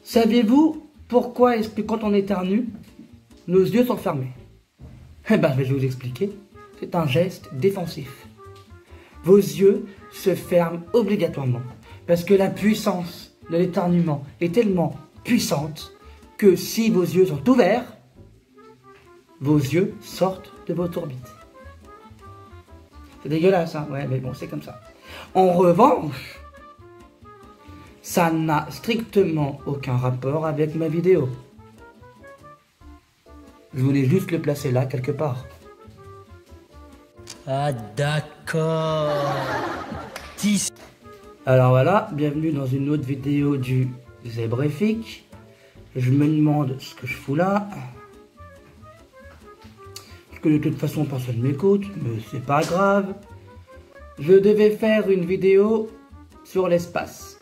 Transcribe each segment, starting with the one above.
Saviez-vous pourquoi est-ce que quand on éternue, nos yeux sont fermés? Eh ben, je vais vous expliquer. C'est un geste défensif. Vos yeux se ferment obligatoirement parce que la puissance de l'éternuement est tellement puissante que si vos yeux sont ouverts, vos yeux sortent de votre orbite. C'est dégueulasse, hein? Ouais, mais bon, c'est comme ça. En revanche, ça n'a strictement aucun rapport avec ma vidéo. Je voulais juste le placer là, quelque part. Ah d'accord. Alors voilà, bienvenue dans une autre vidéo du Zébréfique. Je me demande ce que je fous là. Parce que de toute façon personne ne m'écoute, mais c'est pas grave. Je devais faire une vidéo sur l'espace.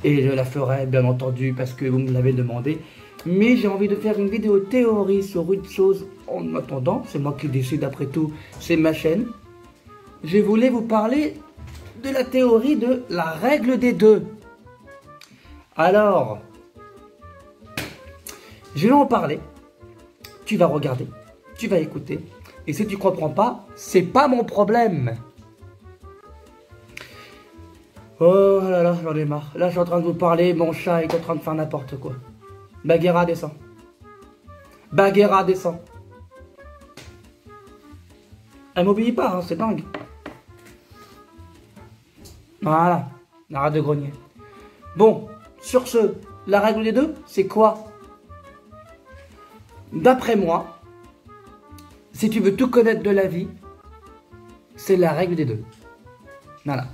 Et je la ferai bien entendu parce que vous me l'avez demandé. Mais j'ai envie de faire une vidéo théorie sur une chose en attendant. C'est moi qui décide après tout, c'est ma chaîne. Je voulais vous parler de la théorie de la règle des deux. Alors, je vais en parler. Tu vas regarder, tu vas écouter. Et si tu comprends pas, c'est pas mon problème. Oh là là, j'en ai marre. Là, je suis en train de vous parler, mon chat est en train de faire n'importe quoi. Bagheera descend. Bagheera descend. Elle m'obéit pas, hein, c'est dingue. Voilà, arrête de grogner. Bon, sur ce, la règle des deux, c'est quoi? D'après moi, si tu veux tout connaître de la vie, c'est la règle des deux. Voilà.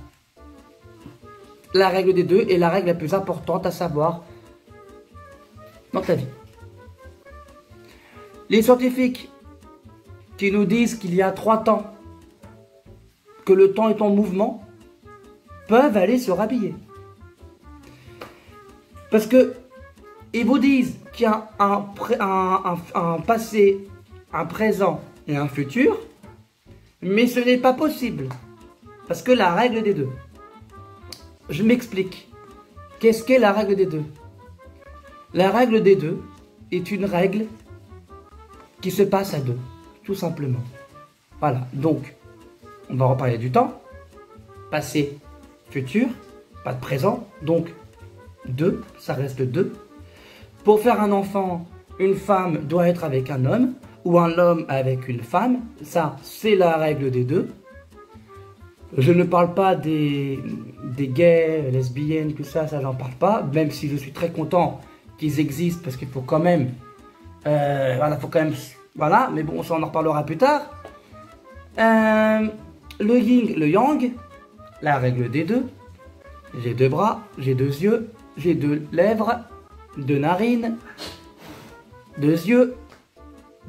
La règle des deux est la règle la plus importante à savoir dans ta vie. Les scientifiques qui nous disent qu'il y a 3 temps, que le temps est en mouvement, peuvent aller se rhabiller. Parce que ils vous disent qu'il y a un passé, un présent et un futur, mais ce n'est pas possible. Parce que la règle des deux. Je m'explique. Qu'est-ce qu'est la règle des deux? La règle des deux est une règle qui se passe à deux, tout simplement. Voilà, donc, on va reparler du temps. Passé, futur, pas de présent, donc 2, ça reste 2. Pour faire un enfant, une femme doit être avec un homme, ou un homme avec une femme. Ça, c'est la règle des deux. Je ne parle pas des gays, lesbiennes, tout ça, j'en parle pas, même si je suis très content qu'ils existent, parce qu'il faut quand même, voilà, voilà, mais bon, ça on en reparlera plus tard. Le yin, le yang, la règle des deux. J'ai 2 bras, j'ai 2 yeux, j'ai 2 lèvres, 2 narines, 2 yeux,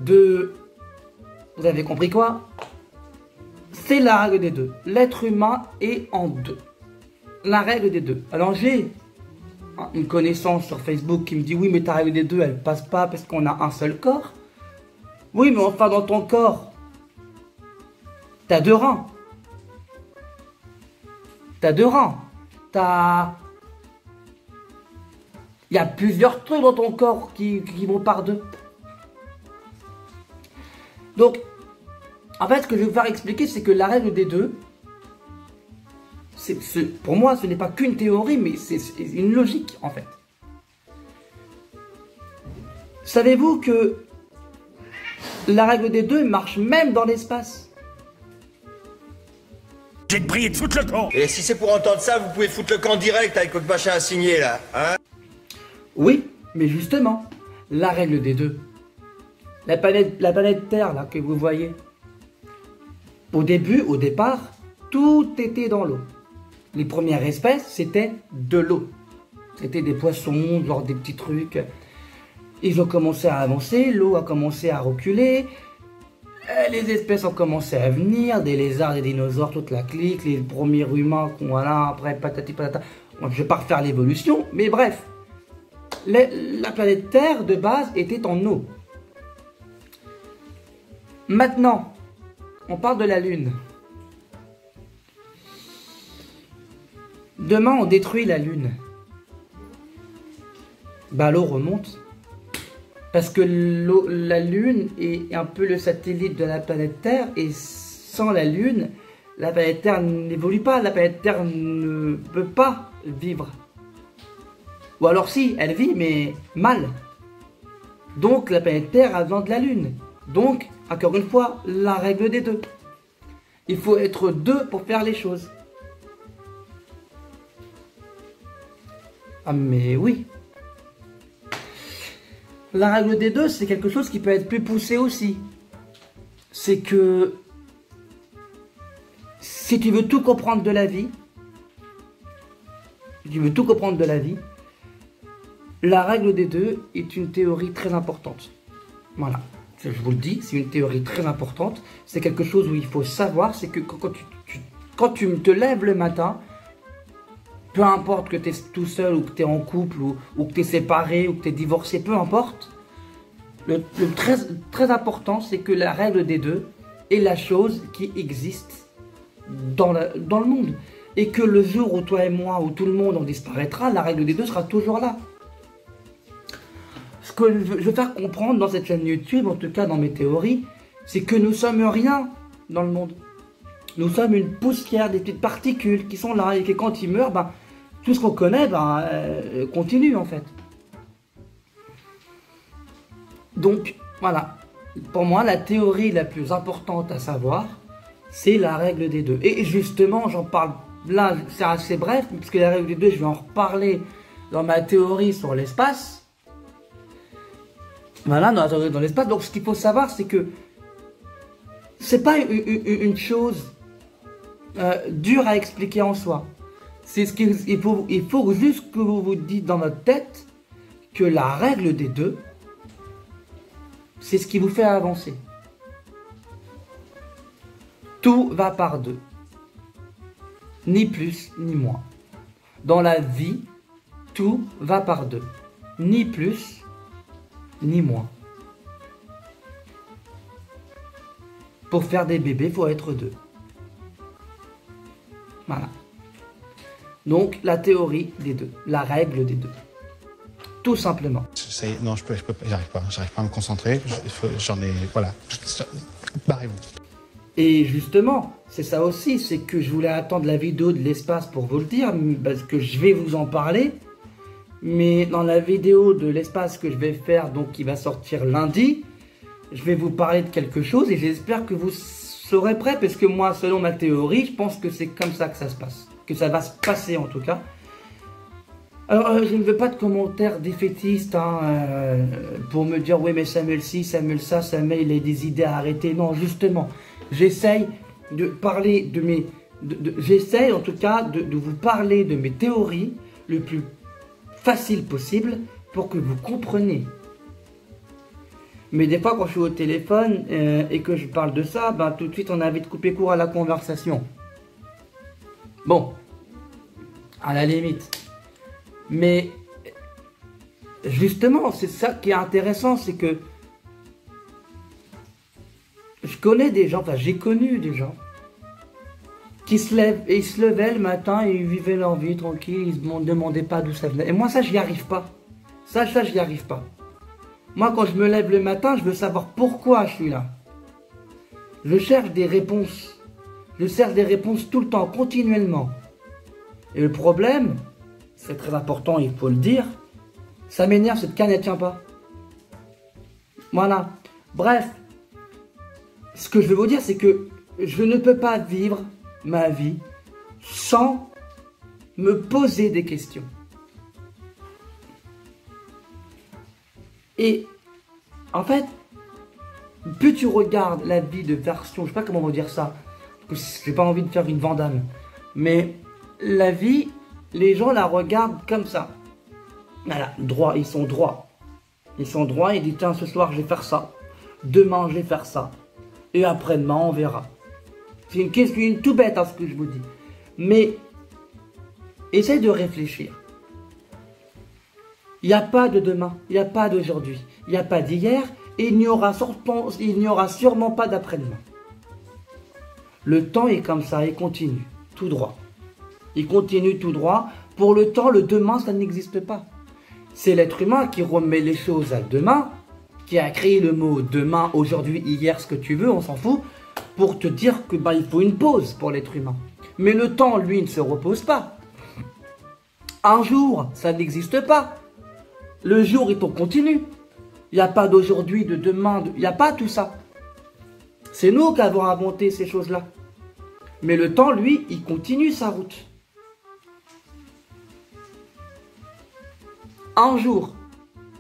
2... Vous avez compris quoi? C'est la règle des deux. L'être humain est en deux. La règle des deux. Alors j'ai une connaissance sur Facebook qui me dit oui mais ta règle des deux elle passe pas parce qu'on a un seul corps. Oui mais enfin dans ton corps t'as 2 reins. T'as 2 reins. Il y a plusieurs trucs dans ton corps qui vont par 2. Donc en fait, ce que je vais vous faire expliquer, c'est que la règle des deux, pour moi, ce n'est pas qu'une théorie, mais c'est une logique, en fait. Savez-vous que la règle des deux marche même dans l'espace? J'ai te prié de foutre le camp. Et si c'est pour entendre ça, vous pouvez foutre le camp direct avec votre machin à signer, là, hein? Oui, mais justement, la règle des deux. La planète Terre, là, que vous voyez, au départ, tout était dans l'eau. Les premières espèces, c'était de l'eau. C'était des poissons, genre des petits trucs. Ils ont commencé à avancer, l'eau a commencé à reculer. Les espèces ont commencé à venir, des lézards, des dinosaures, toute la clique, les premiers humains, voilà, après patati patata. Je ne vais pas refaire l'évolution, mais bref. La planète Terre, de base, était en eau. Maintenant, on parle de la Lune. Demain, on détruit la Lune. bah l'eau remonte. Parce que la Lune est un peu le satellite de la planète Terre, et sans la Lune, la planète Terre n'évolue pas, la planète Terre ne peut pas vivre. Ou alors si, elle vit, mais mal. Donc la planète Terre a besoin de la Lune. Donc, encore une fois, la règle des deux. Il faut être deux pour faire les choses. Ah mais oui. La règle des deux, c'est quelque chose qui peut être plus poussé aussi. C'est que si tu veux tout comprendre de la vie, la règle des deux est une théorie très importante. Voilà, je vous le dis, c'est une théorie très importante. C'est quelque chose où il faut savoir, c'est que quand tu te lèves le matin, peu importe que tu es tout seul, ou que tu es en couple, ou que tu es séparé, ou que tu es divorcé, peu importe. Le très important, c'est que la règle des deux est la chose qui existe dans le monde. Et que le jour où toi et moi, où tout le monde en disparaîtra, la règle des deux sera toujours là. Ce que je veux faire comprendre dans cette chaîne YouTube, en tout cas dans mes théories, c'est que nous sommes rien dans le monde. Nous sommes une poussière, des petites particules qui sont là, et que quand ils meurent, ben, tout ce qu'on connaît continue en fait. Donc voilà, pour moi la théorie la plus importante à savoir, c'est la règle des deux. Et justement, j'en parle là, c'est assez bref, puisque la règle des deux, je vais en reparler dans ma théorie sur l'espace. Voilà, dans la théorie dans l'espace. Donc ce qu'il faut savoir, c'est que c'est pas une chose dure à expliquer en soi. C'est ce qu'il faut juste que vous vous dites dans votre tête que la règle des deux, c'est ce qui vous fait avancer. Tout va par deux. Ni plus, ni moins. Dans la vie, tout va par deux. Ni plus, ni moins. Pour faire des bébés, il faut être deux. Voilà. Donc, la théorie des deux, la règle des deux. Tout simplement. Non, je peux pas, j'arrive pas à me concentrer, j'en ai, voilà, barrez-vous. Et justement, c'est ça aussi, c'est que je voulais attendre la vidéo de l'espace pour vous le dire, parce que je vais vous en parler, mais dans la vidéo de l'espace que je vais faire, donc qui va sortir lundi, je vais vous parler de quelque chose, et j'espère que vous serez prêts, parce que moi, selon ma théorie, je pense que c'est comme ça que ça se passe. Que ça va se passer en tout cas. Alors je ne veux pas de commentaires défaitistes pour me dire oui mais Samuel ci, Samuel ça, Samuel il a des idées à arrêter. Non, justement, j'essaye de parler de mes... j'essaye en tout cas de vous parler de mes théories le plus facile possible pour que vous compreniez. Mais des fois quand je suis au téléphone et que je parle de ça, ben, tout de suite on a envie de couper court à la conversation. Bon, à la limite. Mais, justement, c'est ça qui est intéressant, c'est que je connais des gens, enfin j'ai connu des gens qui se lèvent, et ils se levaient le matin et ils vivaient leur vie tranquille, ils ne me demandaient pas d'où ça venait. Et moi ça j'y arrive pas. Ça j'y arrive pas. Moi quand je me lève le matin, je veux savoir pourquoi je suis là. Je cherche des réponses. Je cherche des réponses tout le temps, continuellement. Et le problème, c'est très important, il faut le dire, ça m'énerve, cette canne, elle tient pas. Voilà. Bref, ce que je veux vous dire, c'est que je ne peux pas vivre ma vie sans me poser des questions. Et, en fait, plus tu regardes la vie de version, je sais pas comment on va dire ça, j'ai pas envie de faire une Vandame, mais la vie, les gens la regardent comme ça. Voilà, droit, ils sont droits. Ils sont droits, ils disent tiens ce soir je vais faire ça, demain je vais faire ça, et après-demain on verra. C'est une question tout bête ce que je vous dis. Mais, essayez de réfléchir. Il n'y a pas de demain, il n'y a pas d'aujourd'hui, il n'y a pas d'hier, et il n'y aura sûrement pas d'après-demain. Le temps est comme ça, il continue, tout droit. Il continue tout droit. Pour le temps, le demain, ça n'existe pas. C'est l'être humain qui remet les choses à demain, qui a créé le mot demain, aujourd'hui, hier, ce que tu veux, on s'en fout, pour te dire que il faut une pause pour l'être humain. Mais le temps, lui, ne se repose pas. Un jour, ça n'existe pas. Le jour est en continu. Il n'y a pas d'aujourd'hui, de demain, il n'y a pas tout ça. C'est nous qui avons inventé ces choses-là. Mais le temps, lui, il continue sa route. Un jour,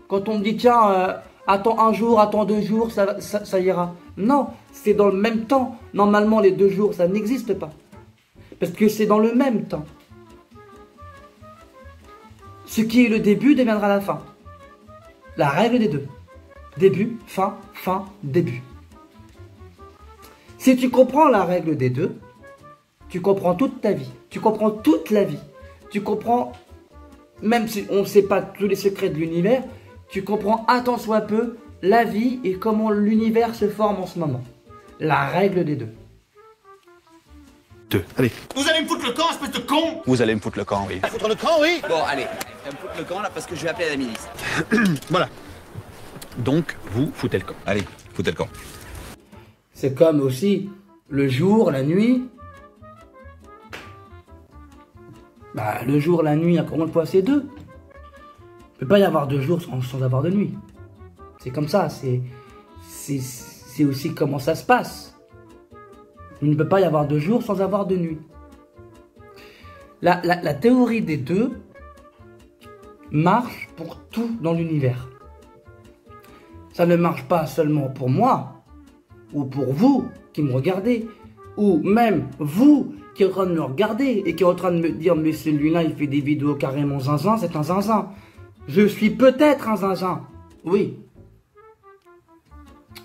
quand on me dit, tiens, attends un jour, attends 2 jours, ça ira. Non, c'est dans le même temps. Normalement, les 2 jours, ça n'existe pas. Parce que c'est dans le même temps. Ce qui est le début deviendra la fin. La règle des 2. Début, fin, fin, début. Si tu comprends la règle des 2, tu comprends toute ta vie. Tu comprends toute la vie. Tu comprends, même si on ne sait pas tous les secrets de l'univers, tu comprends un tant soit peu la vie et comment l'univers se forme en ce moment. La règle des 2. Allez. Vous allez me foutre le camp, espèce de con! Vous allez me foutre le camp, oui. Foutre le camp, oui? Bon, allez, je vais me foutre le camp là parce que je vais appeler la milice. Voilà. Donc, vous foutez le camp. Allez, foutez le camp. C'est comme aussi le jour, la nuit. Le jour, la nuit, encore une fois, c'est 2. Il ne peut pas y avoir 2 jours sans avoir de nuit. C'est comme ça, c'est aussi comment ça se passe. Il ne peut pas y avoir 2 jours sans avoir de nuit. La théorie des 2 marche pour tout dans l'univers. Ça ne marche pas seulement pour moi, ou pour vous qui me regardez, ou même vous qui êtes en train de me regarder et qui êtes en train de me dire mais celui-là il fait des vidéos carrément zinzin, c'est un zinzin. Je suis peut-être un zinzin, oui.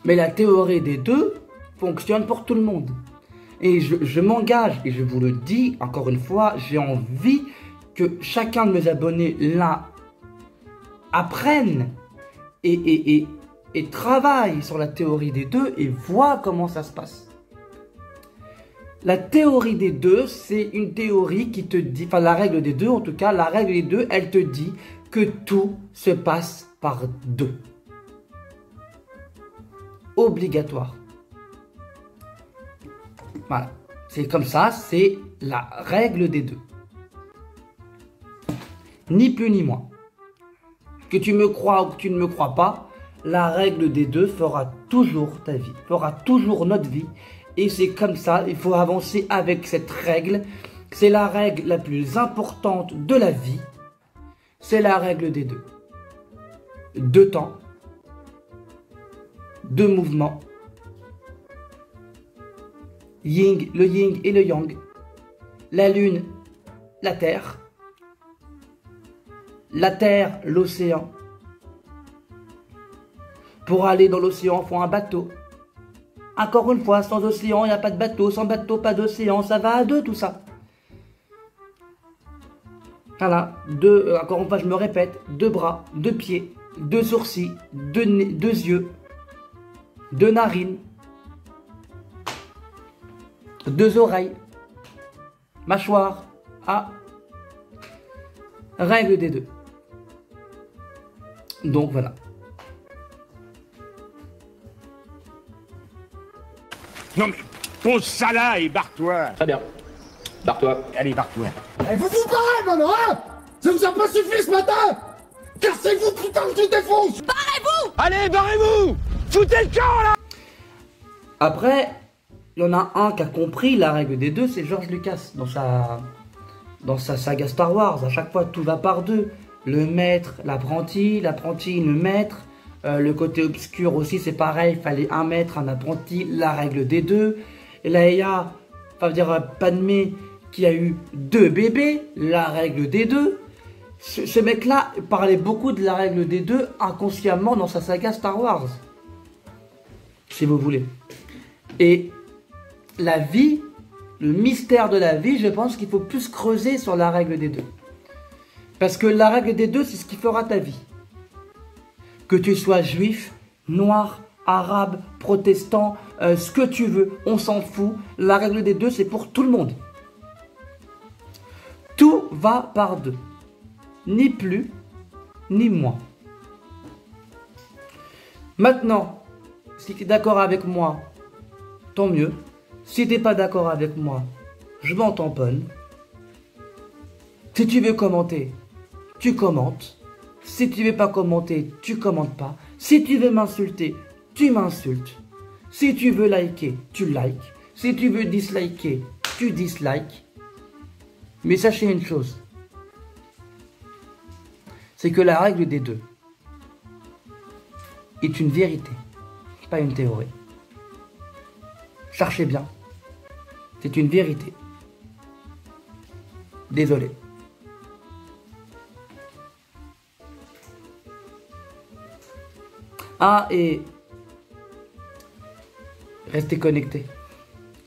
Mais la théorie des 2 fonctionne pour tout le monde. Et je m'engage, et je vous le dis encore une fois, j'ai envie que chacun de mes abonnés là apprenne et travaille sur la théorie des 2 et voit comment ça se passe. La théorie des 2, c'est une théorie qui te dit, enfin la règle des 2 en tout cas, la règle des 2, elle te dit que tout se passe par 2. Obligatoire. Voilà, c'est comme ça, c'est la règle des 2. Ni plus ni moins. Que tu me crois ou que tu ne me crois pas, la règle des 2 fera toujours ta vie, fera toujours notre vie. Et c'est comme ça, il faut avancer avec cette règle. C'est la règle la plus importante de la vie. C'est la règle des 2. 2 temps, 2 mouvements. Le yin et le yang. La lune, la terre. La terre, l'océan. Pour aller dans l'océan, il faut un bateau. Encore une fois, sans océan, il n'y a pas de bateau. Sans bateau, pas d'océan. Ça va à 2, tout ça. Voilà. Encore une fois, je me répète. 2 bras, 2 pieds, 2 sourcils, 2 yeux, 2 narines, 2 oreilles, mâchoire. Règle des 2. Donc voilà. Non mais, ton sala et barre-toi! Très bien. Barre-toi. Allez, barre-toi. Vous vous parlez maintenant, hein? Ça vous a pas suffi ce matin? Cassez-vous, putain, que tu défonces! Allez, barrez-vous! Foutez le camp, là! Après, il y en a un qui a compris la règle des 2, c'est George Lucas. Dans sa saga Star Wars, à chaque fois, tout va par 2. Le maître, l'apprenti, le maître. Le côté obscur aussi, c'est pareil. Il fallait un maître, un apprenti, la règle des 2. Et là, il y a, Padmé, qui a eu 2 bébés, la règle des 2. Ce mec-là parlait beaucoup de la règle des 2 inconsciemment dans sa saga Star Wars. Si vous voulez. Et la vie, le mystère de la vie, je pense qu'il faut plus creuser sur la règle des 2. Parce que la règle des 2, c'est ce qui fera ta vie. Que tu sois juif, noir, arabe, protestant, ce que tu veux, on s'en fout. La règle des 2, c'est pour tout le monde. Tout va par 2. Ni plus, ni moi. Maintenant, si tu es d'accord avec moi, tant mieux. Si tu n'es pas d'accord avec moi, je m'en tamponne. Si tu veux commenter, tu commentes. Si tu veux pas commenter, tu commentes pas. Si tu veux m'insulter, tu m'insultes. Si tu veux liker, tu likes. Si tu veux disliker, tu dislikes. Mais sachez une chose. C'est que la règle des deux est une vérité, pas une théorie. Cherchez bien. C'est une vérité. Désolé. Ah, et restez connectés.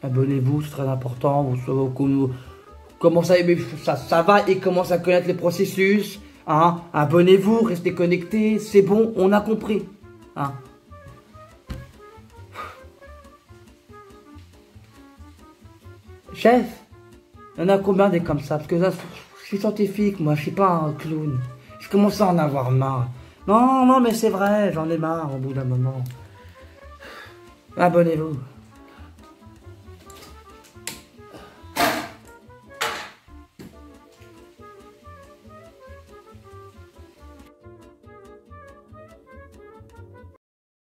Abonnez-vous, c'est très important. Vous commencez ça va et commence à connaître les processus. Hein. Abonnez-vous, restez connectés. C'est bon, on a compris. Hein. Chef, il y en a combien des comme ça? Parce que là, je suis scientifique, moi, je suis pas un clown. Je commence à en avoir marre. Non, mais c'est vrai, j'en ai marre au bout d'un moment. Abonnez-vous.